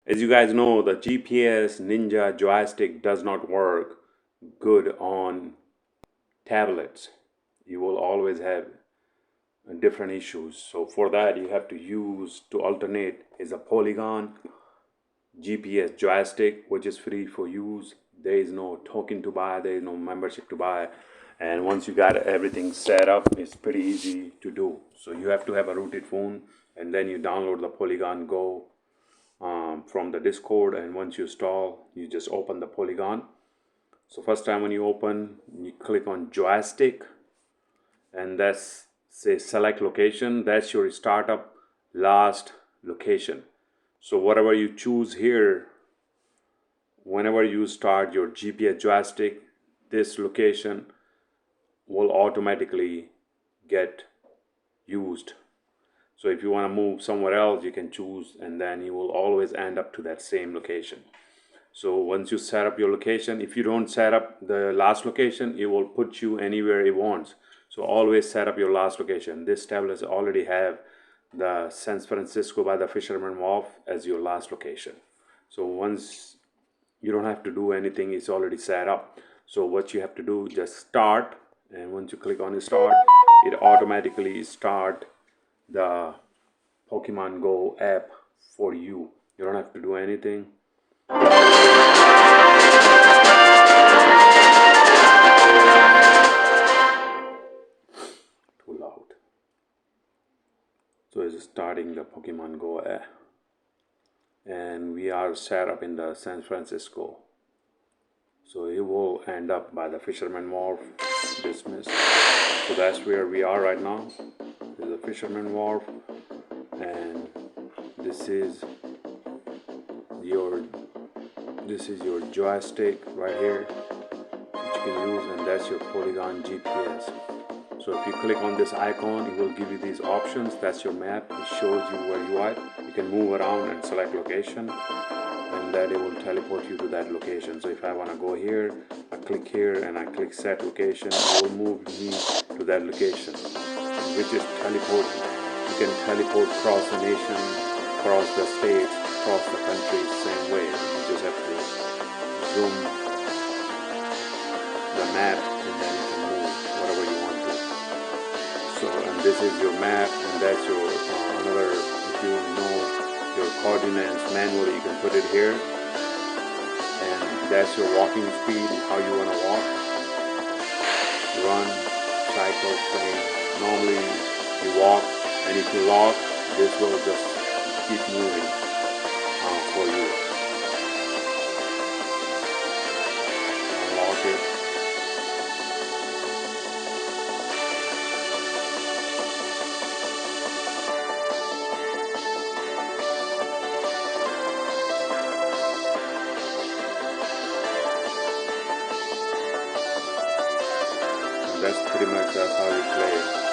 As you guys know, the GPS Ninja joystick does not work good on tablets. You will always have different issues. So for that, you have to use to alternate is a Polygon GPS joystick, which is free for use. There is no token to buy, there is no membership to buy. And once you got everything set up, it's pretty easy to do. So you have to have a rooted phone, and then you download the Polygon Go from the Discord. And once you install, you just open the Polygon. So first time when you open, you click on joystick, and that's say select location. That's your startup last location. So whatever you choose here, whenever you start your GPS joystick, this location will automatically get used. So if you want to move somewhere else, you can choose, and then you will always end up to that same location. So once you set up your location, if you don't set up the last location, it will put you anywhere it wants. So always set up your last location. This tablet already have the San Francisco by the Fisherman Wharf as your last location. So once you don't have to do anything, it's already set up. So what you have to do, just start, and once you click on start, it automatically start the Pokemon Go app for you. You don't have to do anything. Too loud. So it's starting the Pokemon Go app, and we are set up in the San Francisco. So it will end up by the Fisherman Wharf. Dismiss. So that's where we are right now. This is the Fisherman Wharf, and this is your joystick right here, which you can use, and that's your Polygon GPS. So if you click on this icon, it will give you these options. That's your map. It shows you where you are. You can move around and select location, and then it will teleport you to that location. So if I want to go here, I click here and I click set location, it will move me to that location, which is teleporting. You can teleport across the nation, across the states, across the country, same way. You just have to zoom the map, and then you can move whatever you want to. So, and this is your map, and that's your another, if you know your coordinates manually, you can put it here, and that's your walking speed, how you want to walk, run, cycle, train. Normally you walk, and if you lock, this will just keep moving for you. Unlock it. That's pretty much that's how you play.